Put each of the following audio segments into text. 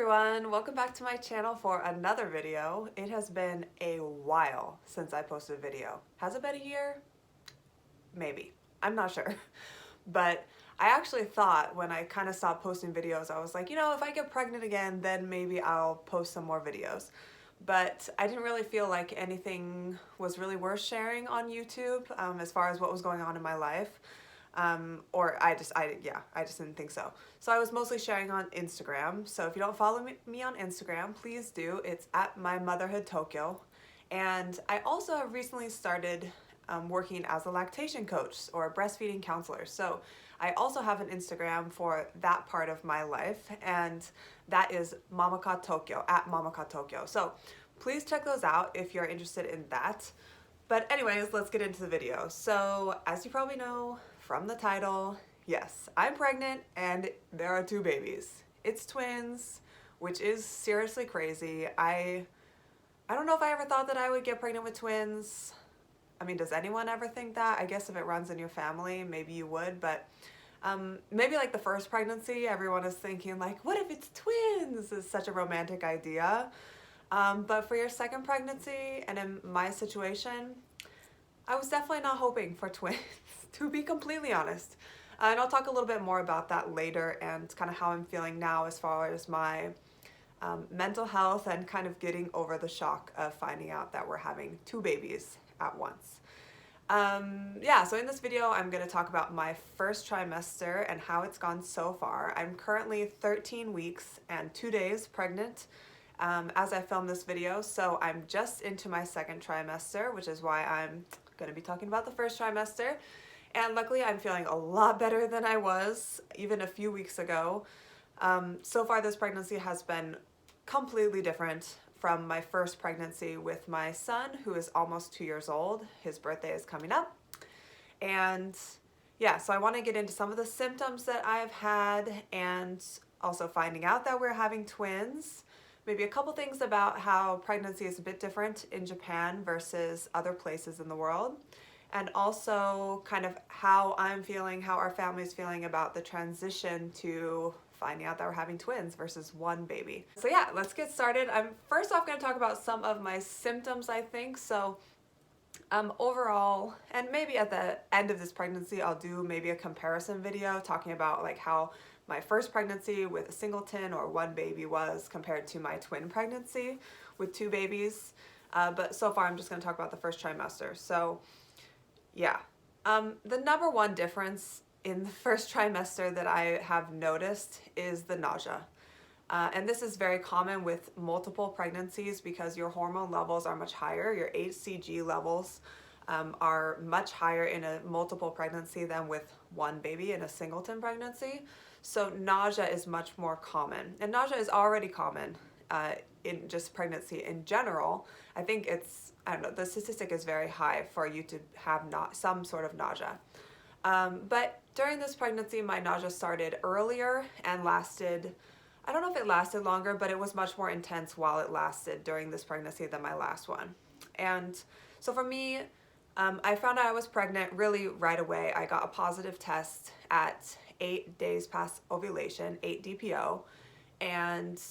everyone, welcome back to my channel for another video. It has been a while since I posted a video. Has it been a year? Maybe. I'm not sure. But I actually thought when I kind of stopped posting videos, I was like, if I get pregnant again, then maybe I'll post some more videos. But I didn't really feel like anything was really worth sharing on YouTube as far as what was going on in my life. Or I just didn't think so. So I was mostly sharing on Instagram. So if you don't follow me on Instagram, please do. It's at My Tokyo. And I also have recently started working as a lactation coach or a breastfeeding counselor. So I also have an Instagram for that part of my life, and that is Mamaka Tokyo, at Mamaka Tokyo. So please check those out if you're interested in that. But anyways, let's get into the video. So as you probably know from the title, yes, I'm pregnant and there are two babies. It's twins, which is seriously crazy. I don't know if I ever thought that I would get pregnant with twins. I mean, does anyone ever think that? I guess if it runs in your family, maybe you would, but maybe like the first pregnancy, everyone is thinking like, what if it's twins? It's such a romantic idea. But for your second pregnancy, and in my situation, I was definitely not hoping for twins, to be completely honest. And I'll talk a little bit more about that later and kind of how I'm feeling now as far as my mental health and kind of getting over the shock of finding out that we're having two babies at once. So in this video, I'm going to talk about my first trimester and how it's gone so far. I'm currently 13 weeks and 2 days pregnant as I film this video, so I'm just into my second trimester, which is why I'm going to be talking about the first trimester. And luckily, I'm feeling a lot better than I was even a few weeks ago. So far, this pregnancy has been completely different from my first pregnancy with my son, who is almost 2 years old. His birthday is coming up. And yeah, so I want to get into some of the symptoms that I've had and also finding out that we're having twins. Maybe a couple things about how pregnancy is a bit different in Japan versus other places in the world. And also kind of how I'm feeling, how our family's feeling about the transition to finding out that we're having twins versus one baby. So yeah, let's get started. I'm first off going to talk about some of my symptoms, I think. So overall, and maybe at the end of this pregnancy, I'll do maybe a comparison video talking about like how my first pregnancy with a singleton or one baby was compared to my twin pregnancy with two babies. But so far, I'm just going to talk about the first trimester. So yeah, the number one difference in the first trimester that I have noticed is the nausea. And this is very common with multiple pregnancies because your hormone levels are much higher. Your HCG levels are much higher in a multiple pregnancy than with one baby in a singleton pregnancy. So nausea is much more common. And nausea is already common in just pregnancy in general. I think the statistic is very high for you to have some sort of nausea. But during this pregnancy, my nausea started earlier and lasted, I don't know if it lasted longer, but it was much more intense while it lasted during this pregnancy than my last one. And so for me, I found out I was pregnant really right away. I got a positive test at 8 days past ovulation, 8 DPO. And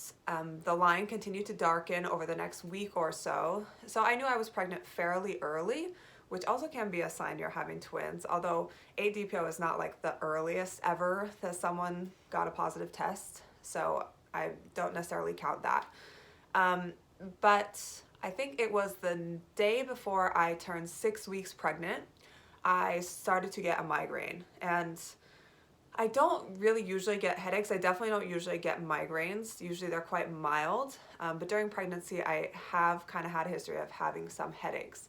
the line continued to darken over the next week or so. So I knew I was pregnant fairly early, which also can be a sign you're having twins, although 8 DPO is not like the earliest ever that someone got a positive test, so I don't necessarily count that. But I think it was the day before I turned 6 weeks pregnant, I started to get a migraine. And I don't really usually get headaches. I definitely don't usually get migraines. Usually they're quite mild, but during pregnancy I have kind of had a history of having some headaches.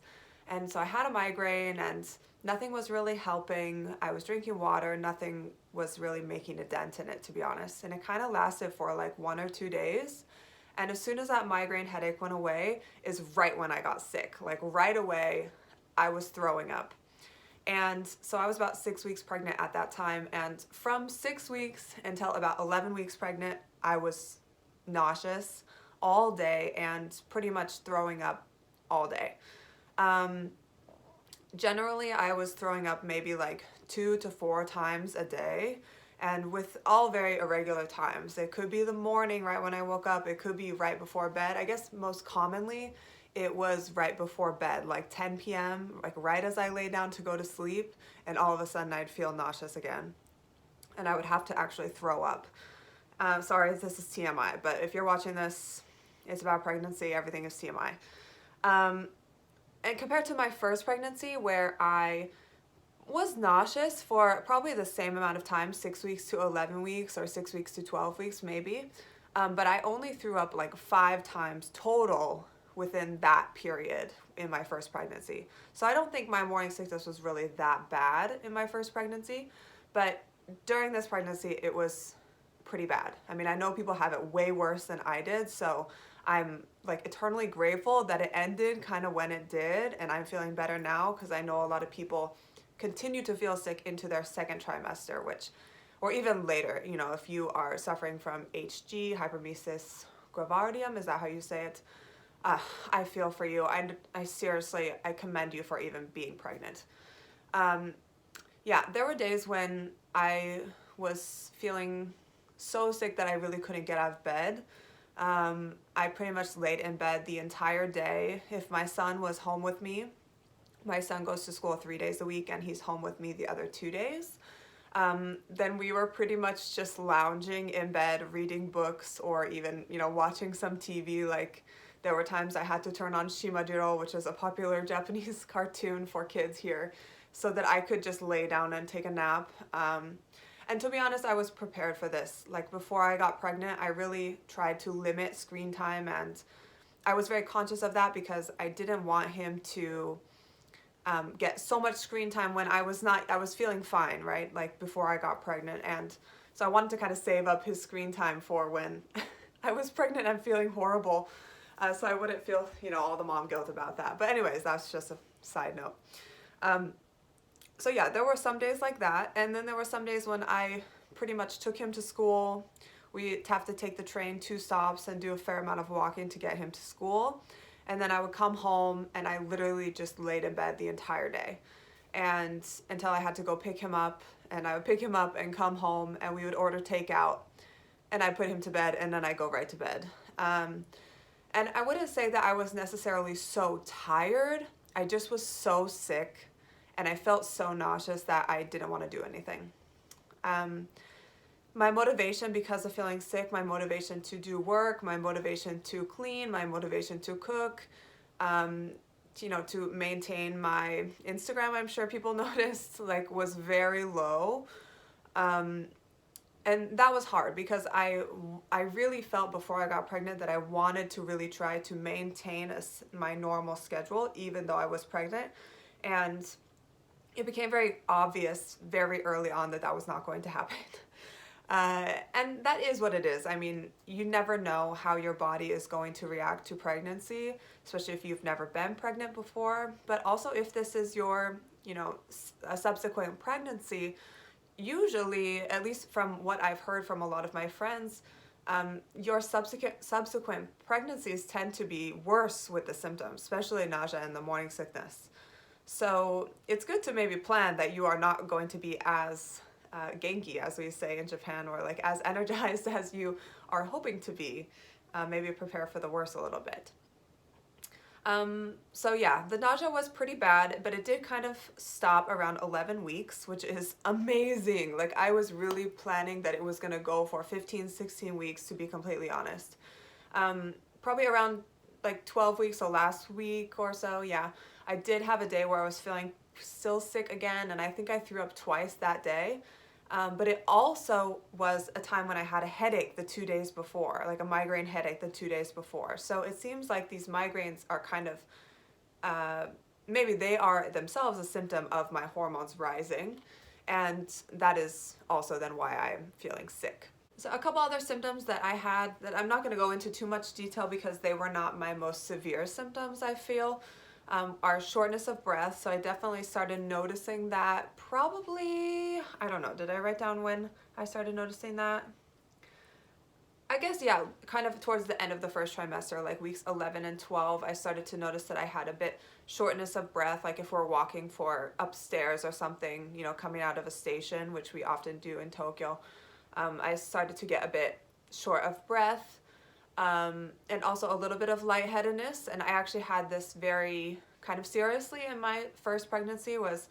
And so I had a migraine and nothing was really helping. I was drinking water, nothing was really making a dent in it, to be honest. And it kind of lasted for like 1 or 2 days. And as soon as that migraine headache went away is right when I got sick. Like right away, I was throwing up. And so I was about 6 weeks pregnant at that time. And from 6 weeks until about 11 weeks pregnant, I was nauseous all day and pretty much throwing up all day. Generally, I was throwing up maybe like 2 to 4 times a day. and with all very irregular times. It could be the morning right when I woke up, it could be right before bed. I guess most commonly it was right before bed, like 10 p.m., like right as I lay down to go to sleep, and all of a sudden I'd feel nauseous again. And I would have to actually throw up. Sorry, this is TMI, but if you're watching this, it's about pregnancy, everything is TMI. And compared to my first pregnancy, where I was nauseous for probably the same amount of time, 6 weeks to 11 weeks, or 6 weeks to 12 weeks maybe, but I only threw up like 5 times total within that period in my first pregnancy. So I don't think my morning sickness was really that bad in my first pregnancy, but during this pregnancy it was pretty bad. I mean, I know people have it way worse than I did, so I'm like eternally grateful that it ended kind of when it did, and I'm feeling better now, because I know a lot of people continue to feel sick into their second trimester, which, or even later, you know, if you are suffering from HG, hyperemesis gravidarum, is that how you say it? I feel for you. I seriously, I commend you for even being pregnant. Yeah, there were days when I was feeling so sick that I really couldn't get out of bed. I pretty much laid in bed the entire day. If my son was home with me, my son goes to school 3 days a week and he's home with me the other 2 days, then we were pretty much just lounging in bed, reading books, or even, you know, watching some TV. Like, there were times I had to turn on Shimajiro, which is a popular Japanese cartoon for kids here, so that I could just lay down and take a nap. And to be honest, I was prepared for this. Like, before I got pregnant, I really tried to limit screen time, and I was very conscious of that because I didn't want him to get so much screen time when I was feeling fine, right? Like, before I got pregnant. And so I wanted to kind of save up his screen time for when I was pregnant and feeling horrible. So I wouldn't feel, you know, all the mom guilt about that. But anyways, that's just a side note. So yeah, there were some days like that. And then there were some days when I pretty much took him to school. We'd have to take the train 2 stops and do a fair amount of walking to get him to school. And then I would come home and I literally just laid in bed the entire day, and until I had to go pick him up, and I would pick him up and come home and we would order takeout, and I put him to bed, and then I go right to bed. And I wouldn't say that I was necessarily so tired. I just was so sick and I felt so nauseous that I didn't want to do anything. My motivation, because of feeling sick, my motivation to do work, my motivation to clean, my motivation to cook, you know, to maintain my Instagram, I'm sure people noticed, like, was very low. And that was hard because I really felt before I got pregnant that I wanted to really try to maintain my normal schedule even though I was pregnant. And it became very obvious very early on that that was not going to happen. And that is what it is. I mean, you never know how your body is going to react to pregnancy, especially if you've never been pregnant before. But also if this is your, you know, a subsequent pregnancy, usually, at least from what I've heard from a lot of my friends, your subsequent pregnancies tend to be worse with the symptoms, especially nausea and the morning sickness. So it's good to maybe plan that you are not going to be as genki, as we say in Japan, or like as energized as you are hoping to be. Maybe prepare for the worst a little bit. So yeah, the nausea was pretty bad, but it did kind of stop around 11 weeks, which is amazing. Like, I was really planning that it was gonna go for 15, 16 weeks, to be completely honest. Probably around like 12 weeks, so last week or so, yeah, I did have a day where I was feeling still sick again, and I think I threw up twice that day. But it also was a time when I had a headache the 2 days before, like a migraine headache the 2 days before. So it seems like these migraines are kind of, maybe they are themselves a symptom of my hormones rising. And that is also then why I'm feeling sick. So a couple other symptoms that I had that I'm not going to go into too much detail because they were not my most severe symptoms, I feel. Are shortness of breath. So I definitely started noticing that probably, I don't know, did I write down when I started noticing that? I guess, yeah, kind of towards the end of the first trimester, like weeks 11 and 12, I started to notice that I had a bit shortness of breath, like if we're walking for upstairs or something, you know, coming out of a station, which we often do in Tokyo. I started to get a bit short of breath, and also a little bit of lightheadedness. And I actually had this very kind of seriously in my first pregnancy, was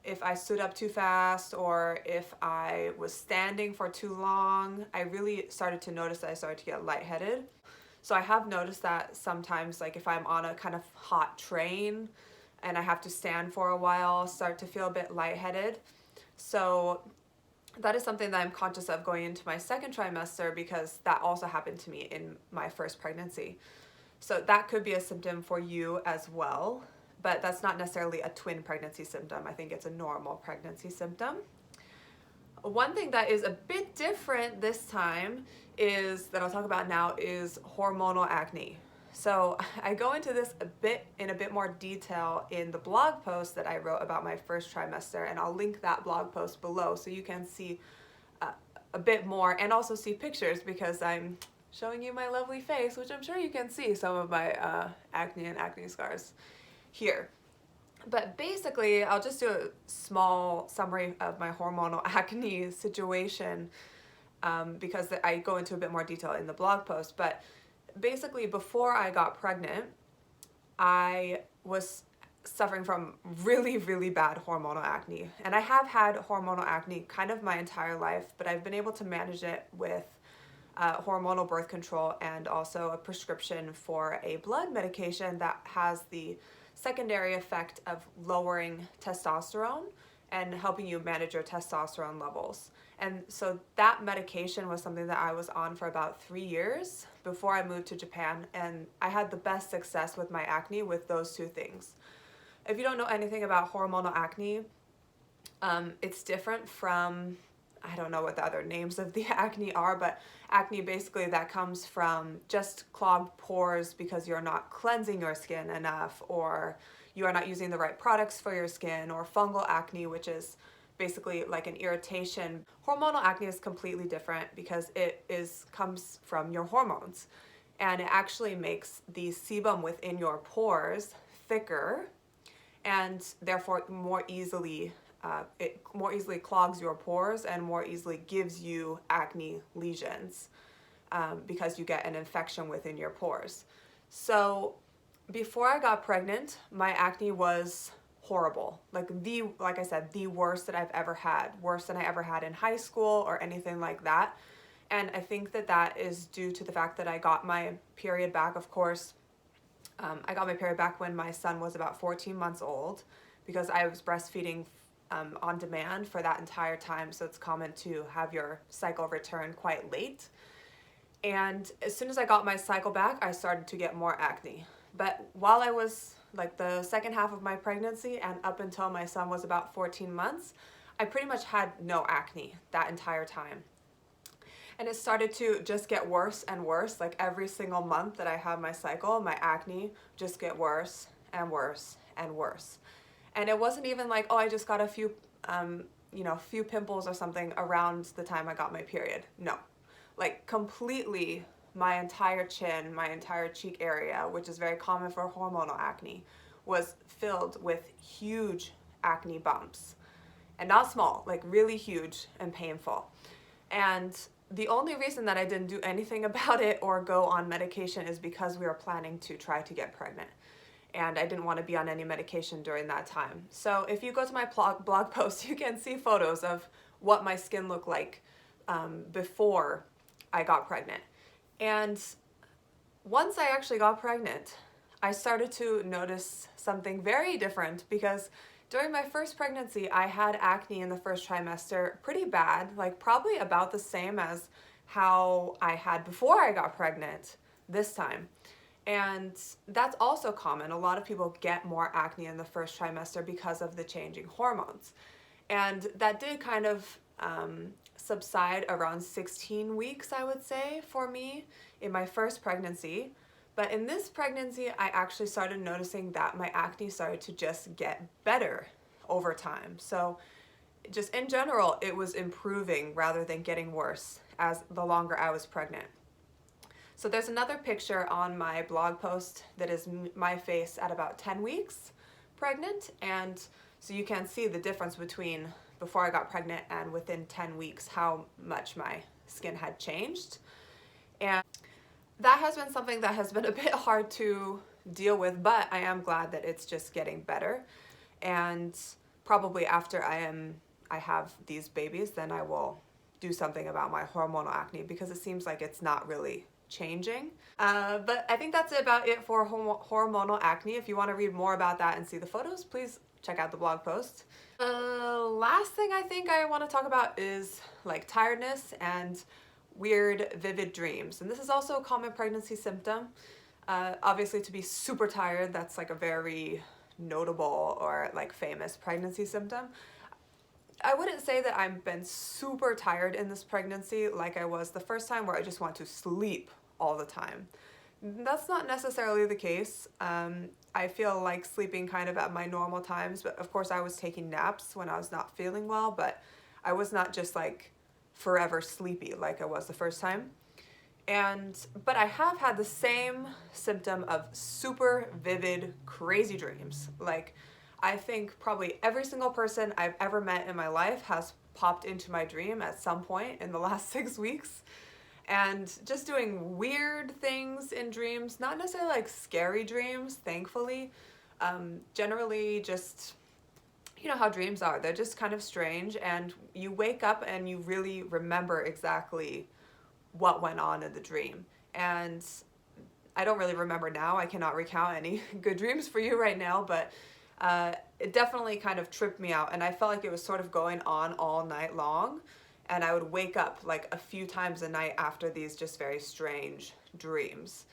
if I stood up too fast or if I was standing for too long, I really started to notice that I started to get lightheaded. So I have noticed that sometimes, like if I'm on a kind of hot train and I have to stand for a while, I'll start to feel a bit lightheaded. So that is something that I'm conscious of going into my second trimester, because that also happened to me in my first pregnancy. So that could be a symptom for you as well, but that's not necessarily a twin pregnancy symptom. I think it's a normal pregnancy symptom. One thing that is a bit different this time is, that I'll talk about now, is hormonal acne. So I go into this in a bit more detail in the blog post that I wrote about my first trimester, and I'll link that blog post below so you can see a bit more and also see pictures, because I'm showing you my lovely face, which I'm sure you can see some of my acne and acne scars here. But basically, I'll just do a small summary of my hormonal acne situation, because I go into a bit more detail in the blog post. But basically, before I got pregnant, I was suffering from really, really bad hormonal acne. And I have had hormonal acne kind of my entire life, but I've been able to manage it with hormonal birth control and also a prescription for a blood medication that has the secondary effect of lowering testosterone and helping you manage your testosterone levels. And so that medication was something that I was on for about 3 years before I moved to Japan, and I had the best success with my acne with those two things. If you don't know anything about hormonal acne, it's different from, I don't know what the other names of the acne are, but acne basically that comes from just clogged pores because you're not cleansing your skin enough, or you are not using the right products for your skin, or fungal acne, which is basically like an irritation. Hormonal acne is completely different because it comes from your hormones, and it actually makes the sebum within your pores thicker, and therefore it more easily clogs your pores and more easily gives you acne lesions, because you get an infection within your pores. So before I got pregnant, my acne was horrible. Like I said, the worst that I've ever had, worse than I ever had in high school or anything like that. And I think that is due to the fact that I got my period back, of course. I got my period back when my son was about 14 months old, because I was breastfeeding on demand for that entire time, so it's common to have your cycle return quite late. And as soon as I got my cycle back, I started to get more acne. But while I was like the second half of my pregnancy and up until my son was about 14 months, I pretty much had no acne that entire time. And it started to just get worse and worse. Like every single month that I have my cycle, my acne just get worse and worse and worse. And it wasn't even like, oh, I just got a few, few pimples or something around the time I got my period. No, like completely my entire chin, my entire cheek area, which is very common for hormonal acne, was filled with huge acne bumps. And not small, like really huge and painful. And the only reason that I didn't do anything about it or go on medication is because we were planning to try to get pregnant. And I didn't want to be on any medication during that time. So if you go to my blog post, you can see photos of what my skin looked like before I got pregnant. And once I actually got pregnant, I started to notice something very different, because during my first pregnancy, I had acne in the first trimester pretty bad, like probably about the same as how I had before I got pregnant this time. And that's also common. A lot of people get more acne in the first trimester because of the changing hormones. And that did kind of subside around 16 weeks, I would say, for me in my first pregnancy. But in this pregnancy, I actually started noticing that my acne started to just get better over time. So just in general, it was improving rather than getting worse as the longer I was pregnant. So there's another picture on my blog post that is my face at about 10 weeks pregnant, and so you can see the difference between before I got pregnant and within 10 weeks how much my skin had changed. And that has been something that has been a bit hard to deal with, but I am glad that it's just getting better. And probably after I have these babies, then I will do something about my hormonal acne, because it seems like it's not really changing. But I think that's about it for hormonal acne. If you want to read more about that and see the photos, please check out the blog post. Last thing I think I want to talk about is like tiredness and weird vivid dreams. And this is also a common pregnancy symptom. Obviously, to be super tired, that's like a very notable or like famous pregnancy symptom. I wouldn't say that I've been super tired in this pregnancy like I was the first time, where I just want to sleep all the time. That's not necessarily the case. I feel like sleeping kind of at my normal times, but of course I was taking naps when I was not feeling well, but I was not just like forever sleepy like I was the first time. But I have had the same symptom of super vivid, crazy dreams. Like, I think probably every single person I've ever met in my life has popped into my dream at some point in the last 6 weeks. And just doing weird things in dreams, not necessarily like scary dreams, thankfully. Generally just, you know how dreams are. They're just kind of strange, and you wake up and you really remember exactly what went on in the dream. And I don't really remember now. I cannot recount any good dreams for you right now, but it definitely kind of tripped me out, and I felt like it was sort of going on all night long, and I would wake up like a few times a night after these just very strange dreams.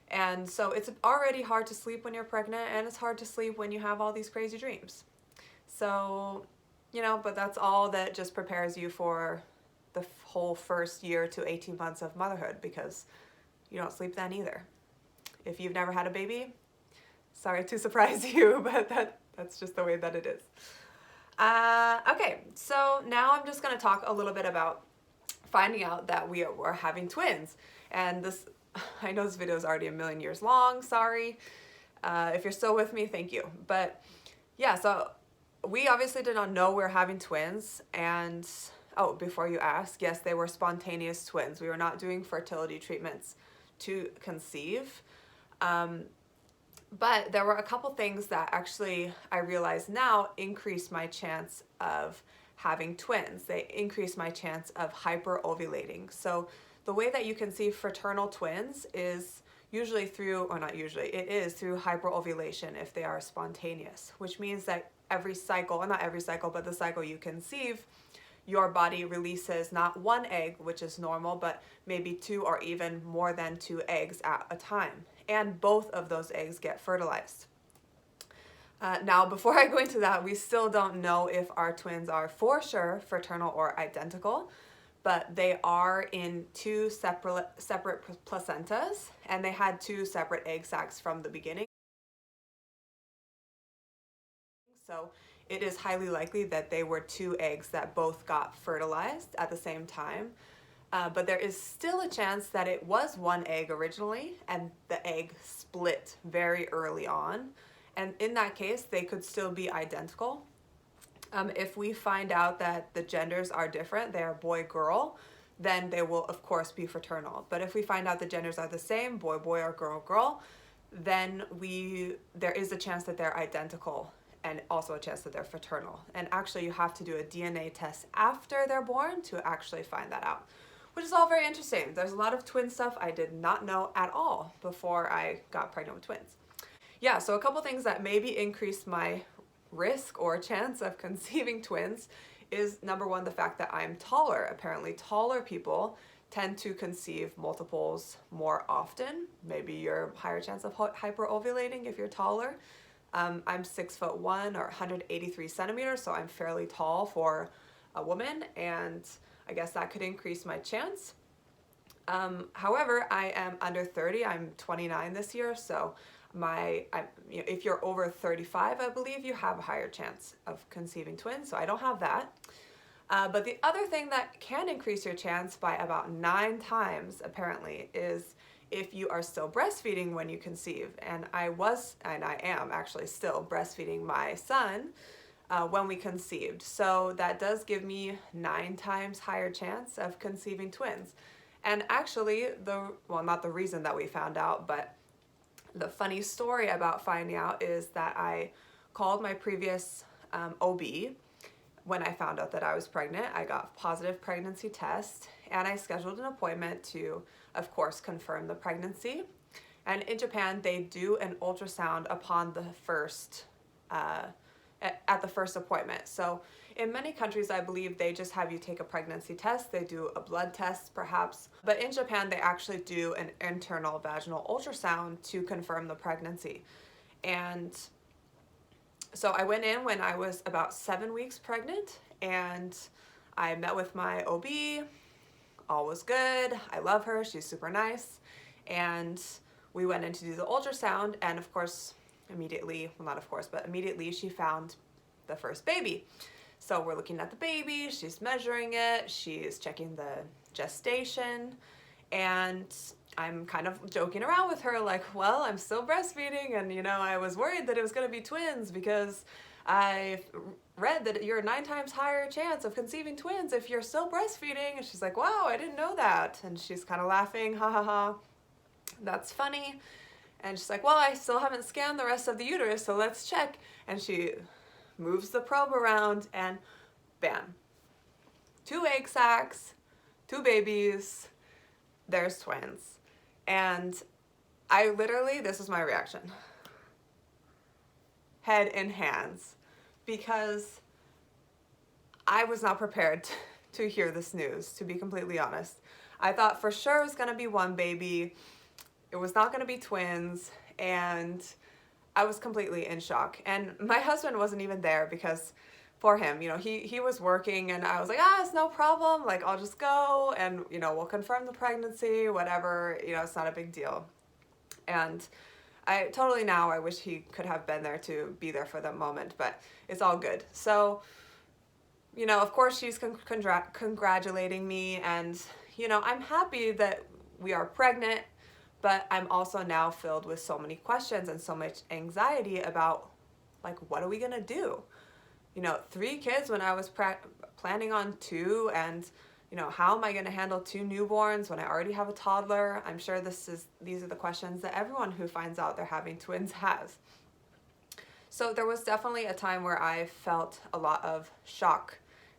And so it's already hard to sleep when you're pregnant, and it's hard to sleep when you have all these crazy dreams. So, you know, but that's all that just prepares you for the whole first year to 18 months of motherhood, because you don't sleep then either. If you've never had a baby, sorry to surprise you, but that's just the way that it is. Okay, so now I'm just going to talk a little bit about finding out that we were having twins. And this, I know this video is already a million years long, sorry. If you're still with me, thank you. But yeah, so we obviously did not know we were having twins. And oh, before you ask, yes, they were spontaneous twins. We were not doing fertility treatments to conceive. But there were a couple things that actually I realize now increase my chance of having twins. They increase my chance of hyperovulating. So the way that you conceive fraternal twins is usually through, or not usually, it is through hyperovulation if they are spontaneous, which means that every cycle, or not every cycle, but the cycle you conceive, your body releases not one egg, which is normal, but maybe 2 or even more than 2 eggs at a time. And both of those eggs get fertilized. Now, before I go into that, we still don't know if our twins are for sure fraternal or identical, but they are in 2 separate placentas, and they had 2 separate egg sacs from the beginning. So it is highly likely that they were 2 eggs that both got fertilized at the same time. But there is still a chance that it was 1 egg originally, and the egg split very early on. And in that case, they could still be identical. If we find out that the genders are different, they are boy-girl, then they will of course be fraternal. But if we find out the genders are the same, boy-boy or girl-girl, then there is a chance that they're identical, and also a chance that they're fraternal. And actually you have to do a DNA test after they're born to actually find that out, which is all very interesting. There's a lot of twin stuff I did not know at all before I got pregnant with twins. Yeah, so a couple things that maybe increased my risk or chance of conceiving twins is, number 1, the fact that I'm taller. Apparently taller people tend to conceive multiples more often. Maybe you're higher chance of hyperovulating if you're taller. I'm 6'1" or 183 centimeters, so I'm fairly tall for a woman, and I guess that could increase my chance. However, I am under 30. I'm 29 this year, so if you're over 35, I believe you have a higher chance of conceiving twins, so I don't have that. But the other thing that can increase your chance by about 9 times, apparently, is if you are still breastfeeding when you conceive. And I am actually still breastfeeding my son when we conceived. So that does give me 9 times higher chance of conceiving twins. And actually, not the reason that we found out, but the funny story about finding out is that I called my previous OB when I found out that I was pregnant. I got a positive pregnancy test, and I scheduled an appointment to, of course, confirm the pregnancy. And in Japan, they do an ultrasound upon the first, at the first appointment. So in many countries, I believe they just have you take a pregnancy test. They do a blood test perhaps. But in Japan, they actually do an internal vaginal ultrasound to confirm the pregnancy. And so I went in when I was about 7 weeks pregnant, and I met with my OB. All was good. I love her. She's super nice. And we went in to do the ultrasound, and of course, immediately she found the first baby. So we're looking at the baby, she's measuring it, she's checking the gestation, and I'm kind of joking around with her like, well, I'm still breastfeeding, and I was worried that it was going to be twins because I read that you're a 9 times higher chance of conceiving twins if you're still breastfeeding. And she's like, wow, I didn't know that. And she's kind of laughing, ha ha ha, that's funny. And she's like, well, I still haven't scanned the rest of the uterus, so let's check. And she moves the probe around, and bam, 2 egg sacs, 2 babies, there's twins. And I literally, this is my reaction. Head in hands, because I was not prepared to hear this news, to be completely honest. I thought for sure it was gonna be 1 baby. It was not gonna be twins, and I was completely in shock. And my husband wasn't even there because for him, he was working, and I was like, it's no problem. Like, I'll just go and, we'll confirm the pregnancy, whatever, it's not a big deal. And I wish he could have been there to be there for that moment, but it's all good. So, of course she's congratulating me, and, I'm happy that we are pregnant. But I'm also now filled with so many questions and so much anxiety about, like, what are we gonna do? 3 kids when I was planning on 2, and, how am I gonna handle 2 newborns when I already have a toddler? I'm sure these are the questions that everyone who finds out they're having twins has. So there was definitely a time where I felt a lot of shock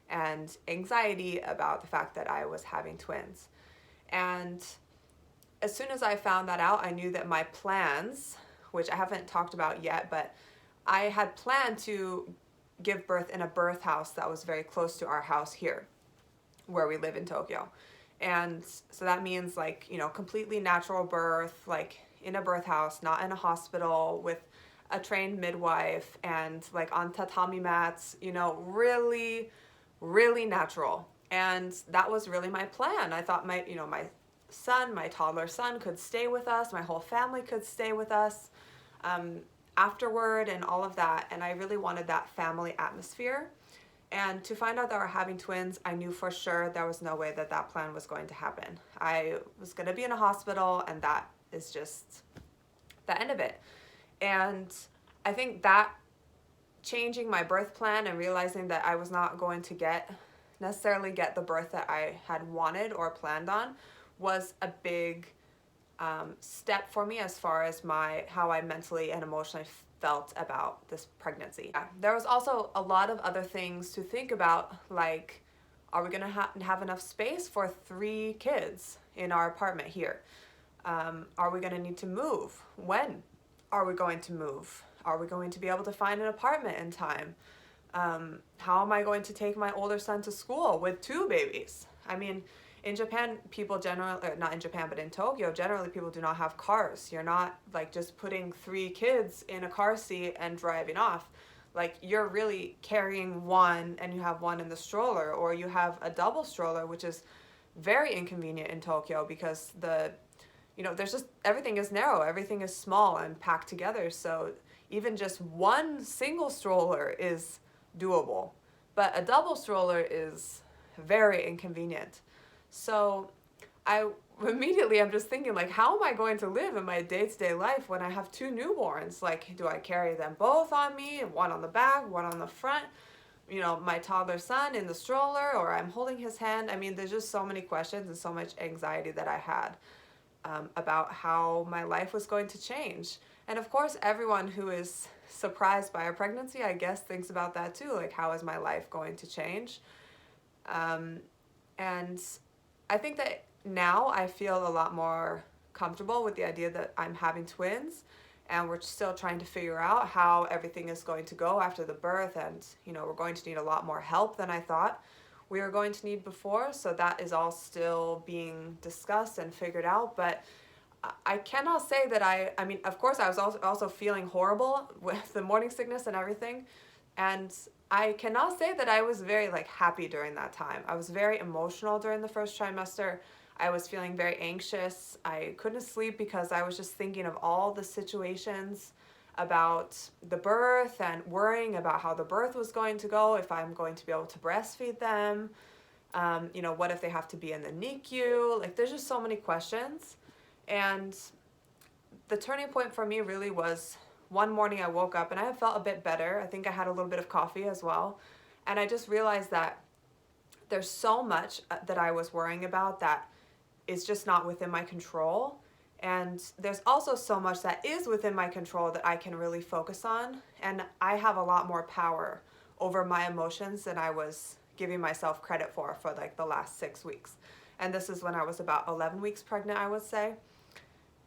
and anxiety about the fact that I was having twins. And as soon as I found that out, I knew that my plans, which I haven't talked about yet, but I had planned to give birth in a birth house that was very close to our house here, where we live in Tokyo. And so that means, like, completely natural birth, like in a birth house, not in a hospital, with a trained midwife, and like on tatami mats, really, really natural. And that was really my plan. I thought my toddler son could stay with us, my whole family could stay with us afterward and all of that. And I really wanted that family atmosphere. And to find out that we're having twins, I knew for sure there was no way that that plan was going to happen. I was going to be in a hospital, and that is just the end of it. And I think that changing my birth plan and realizing that I was not going to necessarily get the birth that I had wanted or planned on was a big step for me as far as how I mentally and emotionally felt about this pregnancy. There was also a lot of other things to think about, like, are we gonna have enough space for 3 kids in our apartment here? Are we gonna need to move? When are we going to move? Are we going to be able to find an apartment in time? How am I going to take my older son to school with 2 babies? I mean, in Japan, people generally, not in Japan, but in Tokyo, generally people do not have cars. You're not like just putting 3 kids in a car seat and driving off. Like, you're really carrying one, and you have one in the stroller, or you have a double stroller, which is very inconvenient in Tokyo because there's just, everything is narrow, everything is small and packed together. So even just one single stroller is doable, but a double stroller is very inconvenient. So I immediately I'm just thinking, like, how am I going to live in my day-to-day life when I have two newborns? Like, do I carry them both on me, one on the back, one on the front? You know, my toddler son in the stroller, or I'm holding his hand. I mean, there's just so many questions and so much anxiety that I had about how my life was going to change. And of course, everyone who is surprised by a pregnancy, I guess, thinks about that too. Like, how is my life going to change? And I think that now I feel a lot more comfortable with the idea that I'm having twins, and we're still trying to figure out how everything is going to go after the birth. And, you know, we're going to need a lot more help than I thought we were going to need before. So that is all still being discussed and figured out. But I cannot say that I mean, of course, I was also feeling horrible with the morning sickness and everything. And I cannot say that I was very like happy during that time. I was very emotional during the first trimester. I was feeling very anxious. I couldn't sleep because I was just thinking of all the situations about the birth and worrying about how the birth was going to go, if I'm going to be able to breastfeed them, you know, what if they have to be in the NICU? Like, there's just so many questions. And the turning point for me really was one morning I woke up and I felt a bit better. I think I had a little bit of coffee as well. And I just realized that there's so much that I was worrying about that is just not within my control. And there's also so much that is within my control that I can really focus on. And I have a lot more power over my emotions than I was giving myself credit for like the last 6 weeks. And this is when I was about 11 weeks pregnant, I would say.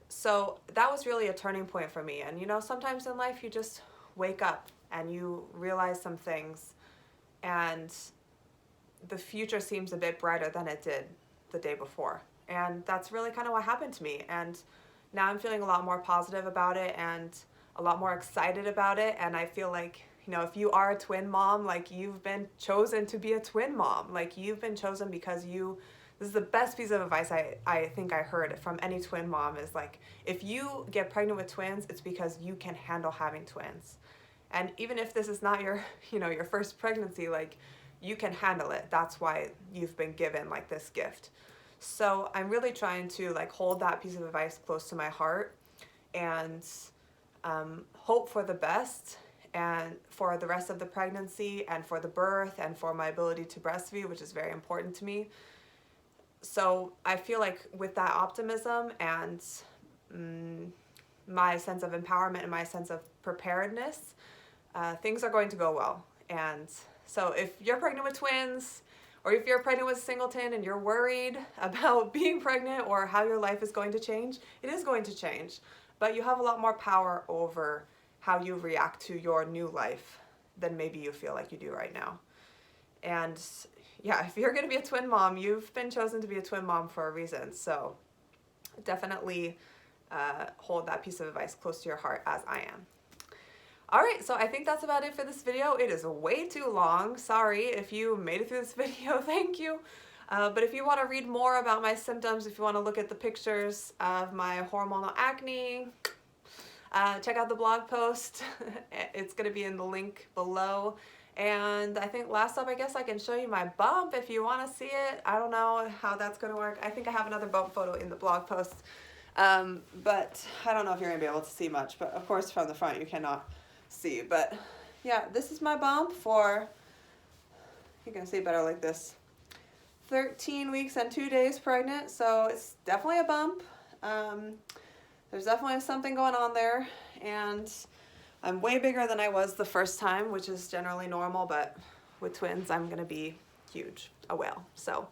So that was really a turning point for me. And, you know, sometimes in life you just wake up and you realize some things and the future seems a bit brighter than it did the day before. And that's really kind of what happened to me. And now I'm feeling a lot more positive about it and a lot more excited about it. And I feel like, you know, if you are a twin mom, like, you've been chosen to be a twin mom. Like, you've been chosen because this is the best piece of advice I think I heard from any twin mom is like, if you get pregnant with twins, it's because you can handle having twins. And even if this is not your, you know, your first pregnancy, like, you can handle it. That's why you've been given like this gift. So I'm really trying to like hold that piece of advice close to my heart and hope for the best and for the rest of the pregnancy and for the birth and for my ability to breastfeed, which is very important to me. So I feel like with that optimism and my sense of empowerment and my sense of preparedness, things are going to go well. And so if you're pregnant with twins, or if you're pregnant with a singleton and you're worried about being pregnant or how your life is going to change, it is going to change. But you have a lot more power over how you react to your new life than maybe you feel like you do right now. And yeah, if you're going to be a twin mom, you've been chosen to be a twin mom for a reason. So definitely hold that piece of advice close to your heart, as I am. All right, so I think that's about it for this video. It is way too long. Sorry if you made it through this video, thank you. But if you want to read more about my symptoms, if you want to look at the pictures of my hormonal acne, check out the blog post. It's going to be in the link below. And I think last up, I guess I can show you my bump if you want to see it. I don't know how that's going to work. I think I have another bump photo in the blog post. But I don't know if you're going to be able to see much. But of course, from the front, you cannot see. But yeah, this is my bump for, you can see better like this, 13 weeks and 2 days pregnant. So it's definitely a bump. There's definitely something going on there, and I'm way bigger than I was the first time, which is generally normal, but with twins I'm gonna be huge, a whale. So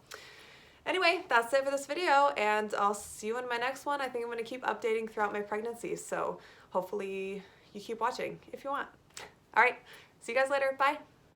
anyway, that's it for this video, and I'll see you in my next one. I think I'm gonna keep updating throughout my pregnancy, so hopefully you keep watching if you want. All right, see you guys later. Bye.